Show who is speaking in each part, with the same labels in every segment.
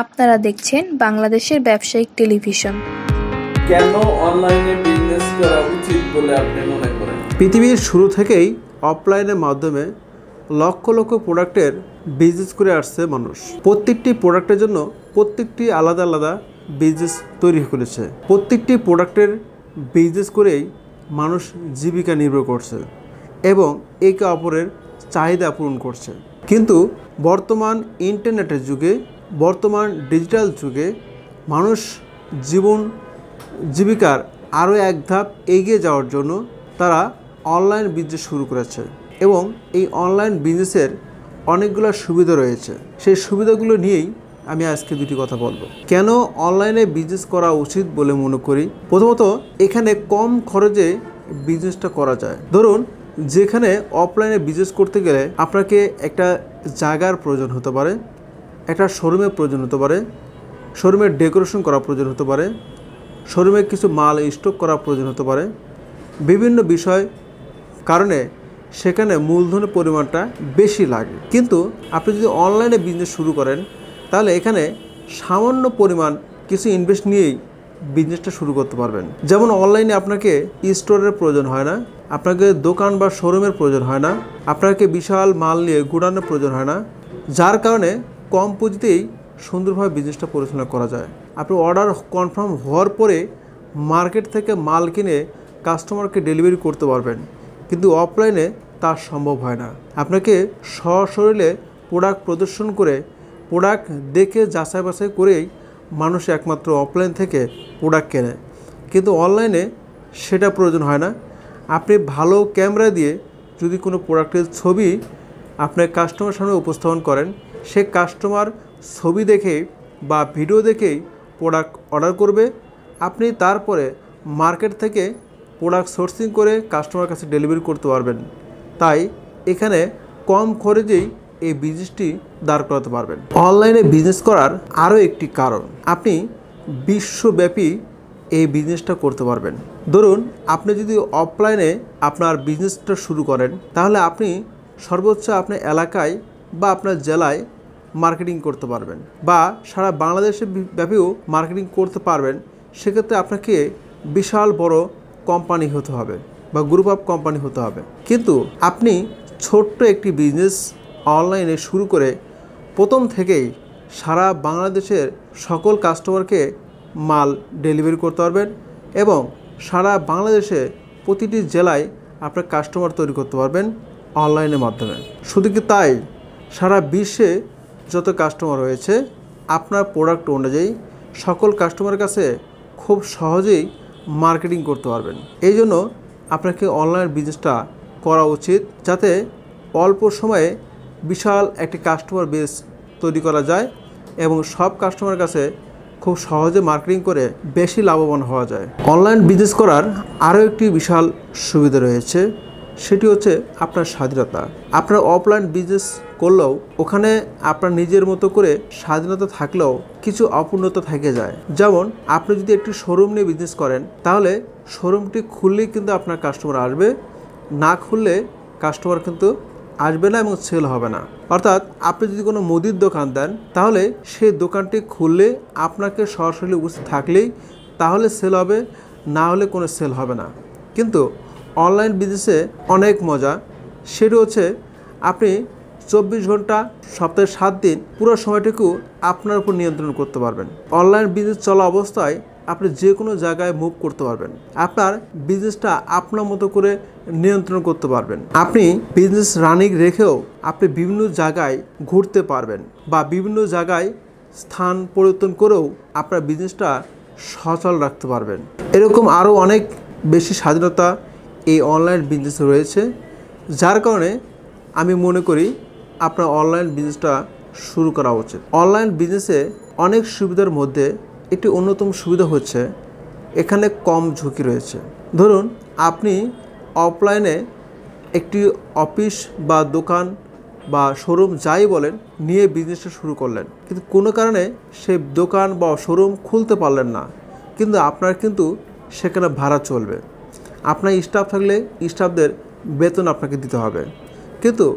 Speaker 1: আপনারা দেখছেন বাংলাদেশের ব্যবসায়িক টেলিভিশন।
Speaker 2: কেন অনলাইনে বিজনেস করা উচিত বলে আপনি মনে করেন?
Speaker 3: পৃথিবীর শুরু থেকেই অফলাইনের মাধ্যমে লক্ষ লক্ষ প্রোডাক্টের বিজনেস করে আসছে মানুষ। প্রত্যেকটি প্রোডাক্টের জন্য প্রত্যেকটি আলাদা আলাদা বিজনেস তৈরি করেছে। প্রত্যেকটি প্রোডাক্টের বিজনেস করেই মানুষ জীবিকা নির্ভর করছে এবং একে অপরের চাহিদা পূরণ করছে। কিন্তু বর্তমান ইন্টারনেটের যুগে, বর্তমান ডিজিটাল যুগে মানুষ জীবিকার আরও এক ধাপ এগিয়ে যাওয়ার জন্য তারা অনলাইন বিজনেস শুরু করেছে এবং এই অনলাইন বিজনেসের অনেকগুলো সুবিধা রয়েছে। সেই সুবিধাগুলো নিয়েই আমি আজকে দুটি কথা বলবো। কেন অনলাইনে বিজনেস করা উচিত বলে মনে করি? প্রথমত, এখানে কম খরচে বিজনেসটা করা যায়। ধরুন, যেখানে অফলাইনে বিজনেস করতে গেলে আপনাকে একটা জায়গার প্রয়োজন হতে পারে, একটা শোরুমের প্রয়োজন হতে পারে, শোরুমের ডেকোরেশন করা প্রয়োজন হতে পারে, শোরুমে কিছু মাল স্টক করা প্রয়োজন হতে পারে। বিভিন্ন বিষয় কারণে সেখানে মূলধনের পরিমাণটা বেশি লাগে। কিন্তু আপনি যদি অনলাইনে বিজনেস শুরু করেন তাহলে এখানে সামান্য পরিমাণ কিছু ইনভেস্ট নিয়েই বিজনেসটা শুরু করতে পারবেন। যেমন অনলাইনে আপনাকে স্টোরের প্রয়োজন হয় না, আপনাকে দোকান বা শোরুমের প্রয়োজন হয় না, আপনাকে বিশাল মাল নিয়ে গুড়ানোর প্রয়োজন হয় না, যার কারণে কম পুঁজিতেই সুন্দরভাবে বিজনেসটা পরিচালনা করা যায়। আপনি অর্ডার কনফার্ম হওয়ার পরে মার্কেট থেকে মাল কিনে কাস্টমারকে ডেলিভারি করতে পারবেন। কিন্তু অফলাইনে তা সম্ভব হয় না। আপনাকে সশরীরে প্রোডাক্ট প্রদর্শন করে, প্রোডাক্ট দেখে যাচাই বাছাই করেই মানুষ একমাত্র অফলাইন থেকে প্রোডাক্ট কেনে। কিন্তু অনলাইনে সেটা প্রয়োজন হয় না। আপনি ভালো ক্যামেরা দিয়ে যদি কোনো প্রোডাক্টের ছবি আপনার কাস্টমার সামনে উপস্থাপন করেন, সে কাস্টমার ছবি দেখে বা ভিডিও দেখেই প্রোডাক্ট অর্ডার করবে। আপনি তারপরে মার্কেট থেকে প্রোডাক্ট সোর্সিং করে কাস্টমার কাছে ডেলিভারি করতে পারবেন। তাই এখানে কম খরচেই এই বিজনেসটি দাঁড় করাতে পারবেন। অনলাইনে বিজনেস করার আরও একটি কারণ, আপনি বিশ্বব্যাপী এই বিজনেসটা করতে পারবেন। ধরুন, আপনি যদি অফলাইনে আপনার বিজনেসটা শুরু করেন তাহলে আপনি সর্বোচ্চ আপনার এলাকায় বা আপনার জেলায় মার্কেটিং করতে পারবেন বা সারা বাংলাদেশে ব্যাপীও মার্কেটিং করতে পারবেন। সেক্ষেত্রে আপনাকে বিশাল বড় কোম্পানি হতে হবে বা গ্রুপ অফ কোম্পানি হতে হবে। কিন্তু আপনি ছোট্ট একটি বিজনেস অনলাইনে শুরু করে প্রথম থেকেই সারা বাংলাদেশের সকল কাস্টমারকে মাল ডেলিভারি করতে পারবেন এবং সারা বাংলাদেশে প্রতিটি জেলায় আপনার কাস্টমার তৈরি করতে পারবেন অনলাইনের মাধ্যমে। শুধু কি তাই, সারা বিশ্বে যত কাস্টমার রয়েছে আপনার প্রোডাক্ট অনুযায়ী সকল কাস্টমারের কাছে খুব সহজেই মার্কেটিং করতে পারবেন। এই জন্য আপনাকে অনলাইন বিজনেসটা করা উচিত, যাতে অল্প সময়ে বিশাল একটি কাস্টমার বেস তৈরি করা যায় এবং সব কাস্টমারের কাছে খুব সহজে মার্কেটিং করে বেশি লাভবান হওয়া যায়। অনলাইন বিজনেস করার আরও একটি বিশাল সুবিধা রয়েছে, সেটি হচ্ছে আপনার স্বাধীনতা। আপনার অফলাইন বিজনেস করলেও ওখানে আপনার নিজের মতো করে স্বাধীনতা থাকলেও কিছু অপূর্ণতা থেকে যায়। যেমন আপনি যদি একটি শোরুম নিয়ে বিজনেস করেন তাহলে শোরুমটি খুললেই কিন্তু আপনার কাস্টমার আসবে, না খুললে কাস্টমার কিন্তু আসবে না এবং সেল হবে না। অর্থাৎ আপনি যদি কোনো মুদির দোকান দেন তাহলে সেই দোকানটি খুললে আপনাকে সরাসরি উপস্থিত থাকলেই তাহলে সেল হবে, না হলে কোনো সেল হবে না। কিন্তু অনলাইন বিজনেসে অনেক মজা, সেটি হচ্ছে আপনি 24 ঘন্টা সপ্তাহে 7 দিন পুরো সময়টুকু আপনার উপর নিয়ন্ত্রণ করতে পারবেন। অনলাইন বিজনেস চলা অবস্থায় আপনি যে কোনো জায়গায় মুভ করতে পারবেন, আপনার বিজনেসটা আপনার মতো করে নিয়ন্ত্রণ করতে পারবেন। আপনি বিজনেস রানিং রেখেও আপনি বিভিন্ন জায়গায় ঘুরতে পারবেন বা বিভিন্ন জায়গায় স্থান পরিবর্তন করেও আপনার বিজনেসটা সচল রাখতে পারবেন। এরকম আরও অনেক বেশি স্বাধীনতা এই অনলাইন বিজনেসে রয়েছে, যার কারণে আমি মনে করি আপনার অনলাইন বিজনেসটা শুরু করা উচিত। অনলাইন বিজনেসে অনেক সুবিধার মধ্যে একটি অন্যতম সুবিধা হচ্ছে এখানে কম ঝুঁকি রয়েছে। ধরুন, আপনি অফলাইনে একটি অফিস বা দোকান বা শোরুম যাই বলেন নিয়ে বিজনেসটা শুরু করলেন, কিন্তু কোনো কারণে সেই দোকান বা শোরুম খুলতে পারলেন না, কিন্তু আপনার কিন্তু সেখানে ভাড়া চলবে। আপনার স্টাফ থাকলে স্টাফদের বেতন আপনাকে দিতে হবে। কিন্তু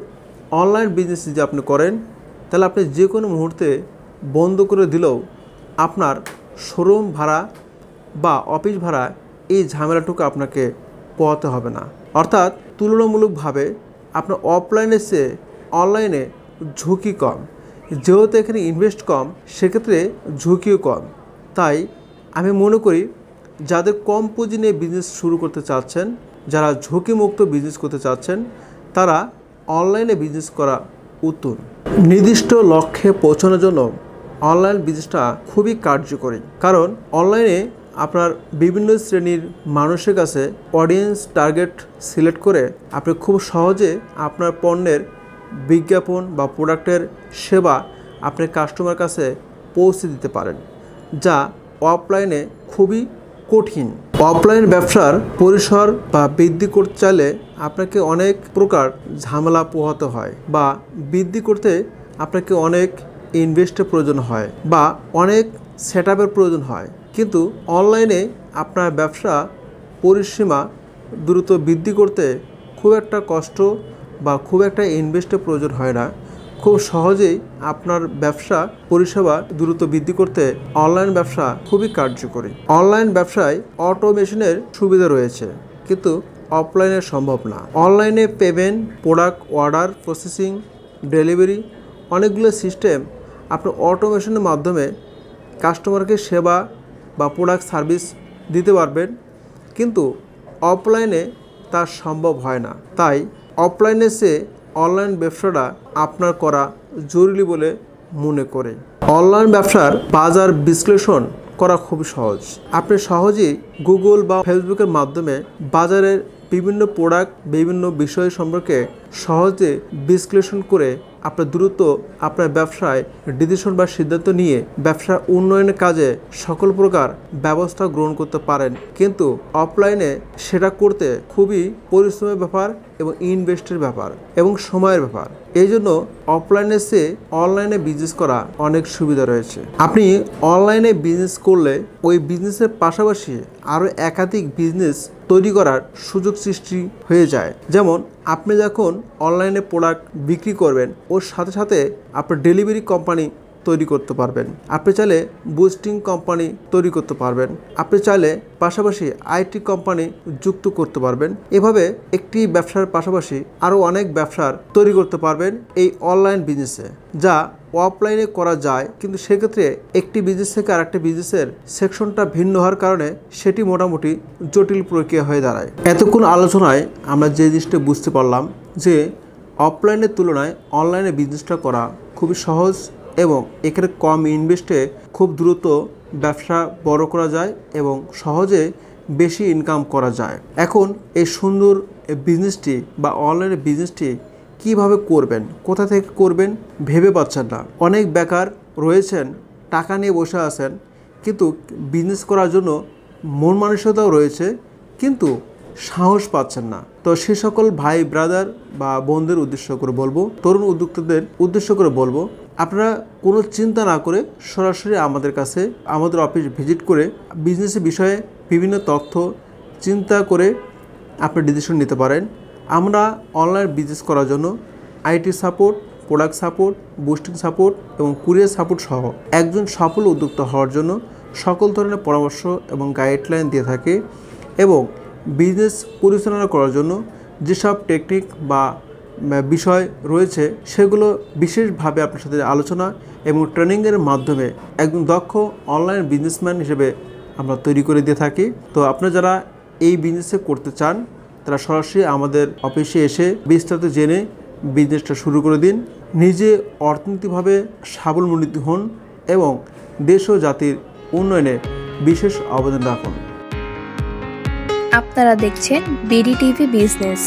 Speaker 3: অনলাইন বিজনেস যদি আপনি করেন তাহলে আপনি যে কোনো মুহূর্তে বন্ধ করে দিলেও আপনার শোরুম ভাড়া বা অফিস ভাড়া এই ঝামেলাটুকু আপনাকে পোহাতে হবে না। অর্থাৎ তুলনামূলকভাবে আপনার অফলাইনে চেয়ে অনলাইনে ঝুঁকি কম। যেহেতু এখানে ইনভেস্ট কম, সেক্ষেত্রে ঝুঁকিও কম। তাই আমি মনে করি যাদের কম পুঁজি নিয়ে বিজনেস শুরু করতে চাচ্ছেন, যারা ঝুঁকিমুক্ত বিজনেস করতে চাচ্ছেন, তারা অনলাইনে বিজনেস করা উত্তম। নির্দিষ্ট লক্ষ্যে পৌঁছানোর জন্য অনলাইন বিজনেসটা খুবই কার্যকরী, কারণ অনলাইনে আপনার বিভিন্ন শ্রেণীর মানুষের কাছে অডিয়েন্স টার্গেট সিলেক্ট করে আপনি খুব সহজে আপনার পণ্যের বিজ্ঞাপন বা প্রোডাক্টের সেবা আপনার কাস্টমার কাছে পৌঁছে দিতে পারেন, যা অফলাইনে খুবই কঠিন। অফলাইন ব্যবসার পরিসর বা বৃদ্ধি করতে চাইলে আপনাকে অনেক প্রকার ঝামেলা পোহাতে হয়, বা বৃদ্ধি করতে আপনাকে অনেক ইনভেস্টের প্রয়োজন হয় বা অনেক সেটআপের প্রয়োজন হয়। কিন্তু অনলাইনে আপনার ব্যবসা পরিসীমা দ্রুত বৃদ্ধি করতে খুব একটা কষ্ট বা খুব একটা ইনভেস্টের প্রয়োজন হয় না। খুব সহজেই আপনার ব্যবসা পরিষেবা দ্রুত বৃদ্ধি করতে অনলাইন ব্যবসা খুবই কার্যকরী। অনলাইন ব্যবসায় অটোমেশনের সুবিধা রয়েছে, কিন্তু অফলাইনে সম্ভব না। অনলাইনে payment, product order processing, delivery অনেকগুলো সিস্টেম আপনার অটোমেশনের মাধ্যমে কাস্টমারকে সেবা বা প্রোডাক্ট সার্ভিস দিতে পারবেন, কিন্তু অফলাইনে তা সম্ভব হয় না। তাই অফলাইনে চেয়ে অনলাইন ব্যবসাটা আপনার করা জরুরি বলে মনে করে। অনলাইন ব্যবসার বাজার বিশ্লেষণ করা খুব সহজ। আপনি সহজেই গুগল বা ফেসবুকের মাধ্যমে বাজারের বিভিন্ন প্রোডাক্ট, বিভিন্ন বিষয় সম্পর্কে সহজে বিশ্লেষণ করে আপনার দ্রুত আপনার ব্যবসায় ডিসিশন বা সিদ্ধান্ত নিয়ে ব্যবসার উন্নয়নের কাজে সকল প্রকার ব্যবস্থা গ্রহণ করতে পারেন। কিন্তু অফলাইনে সেটা করতে খুবই পরিশ্রমের ব্যাপার এবং ইনভেস্টের ব্যাপার এবং সময়ের ব্যাপার। এই জন্য অফলাইনে চেয়ে অনলাইনে বিজনেস করা অনেক সুবিধা রয়েছে। আপনি অনলাইনে বিজনেস করলে ওই বিজনেসের পাশাপাশি আরও একাধিক বিজনেস তৈরি করার সুযোগ সৃষ্টি হয়ে যায়। যেমন আপনি যখন অনলাইনে প্রোডাক্ট বিক্রি করবেন, ওর সাথে সাথে আপনার ডেলিভারি কোম্পানি তৈরি করতে পারবেন। আপনি চাইলে বুস্টিং কোম্পানি তৈরি করতে পারবেন। আপনি চাইলে পাশাপাশি আইটি কোম্পানি যুক্ত করতে পারবেন। এভাবে একটি ব্যবসার পাশাপাশি আরও অনেক ব্যবসার তৈরি করতে পারবেন এই অনলাইন বিজনেসে, যা অফলাইনে করা যায়। কিন্তু সেক্ষেত্রে একটি বিজনেস থেকে আরেকটি বিজনেসের সেকশনটা ভিন্ন হওয়ার কারণে সেটি মোটামুটি জটিল প্রক্রিয়া হয়ে দাঁড়ায়। এতক্ষণ আলোচনায় আমরা যে জিনিসটা বুঝতে পারলাম যে অফলাইনের তুলনায় অনলাইনে বিজনেসটা করা খুবই সহজ এবং এখানে কম ইনভেস্টে খুব দ্রুত ব্যবসা বড় করা যায় এবং সহজে বেশি ইনকাম করা যায়। এখন এই সুন্দর বিজনেসটি বা অনলাইনে বিজনেসটি কিভাবে করবেন, কোথা থেকে করবেন ভেবে পাচ্ছেন না। অনেক বেকার রয়েছেন, টাকা নিয়ে বসে আছেন, কিন্তু বিজনেস করার জন্য মন মানসিকতাও রয়েছে, কিন্তু সাহস পাচ্ছেন না। তো সে সকল ভাই ব্রাদার বা বোনদের উদ্দেশ্য করে বলবো, তরুণ উদ্যোক্তাদের উদ্দেশ্য করে বলবো, আপনারা কোনো চিন্তা না করে সরাসরি আমাদের কাছে আমাদের অফিস ভিজিট করে বিজনেসের বিষয়ে বিভিন্ন তথ্য চিন্তা করে আপনি ডিসিশন নিতে পারেন। আমরা অনলাইন বিজনেস করার জন্য IT support, product support, boosting support এবং কুরিয়ার সাপোর্ট সহ একজন সফল উদ্যোক্তা হওয়ার জন্য সকল ধরনের পরামর্শ এবং গাইডলাইন দিয়ে থাকি এবং বিজনেস পরিচালনা করার জন্য যেসব টেকনিক বা বিষয় রয়েছে সেগুলো বিশেষভাবে আপনার সাথে আলোচনা এবং ট্রেনিংয়ের মাধ্যমে একজন দক্ষ অনলাইন বিজনেসম্যান হিসেবে আমরা তৈরি করে দিয়ে থাকি। তো আপনারা যারা এই বিজনেসে করতে চান তারা সরাসরি আমাদের অফিসে এসে বিস্তারিত জেনে বিজনেসটা শুরু করে দিন। নিজে অর্থনৈতিকভাবে স্বাবলম্বী হন এবং দেশ ও জাতির উন্নয়নে বিশেষ অবদান রাখুন।
Speaker 1: আপনারা দেখছেন বিডি টিভি বিজনেস।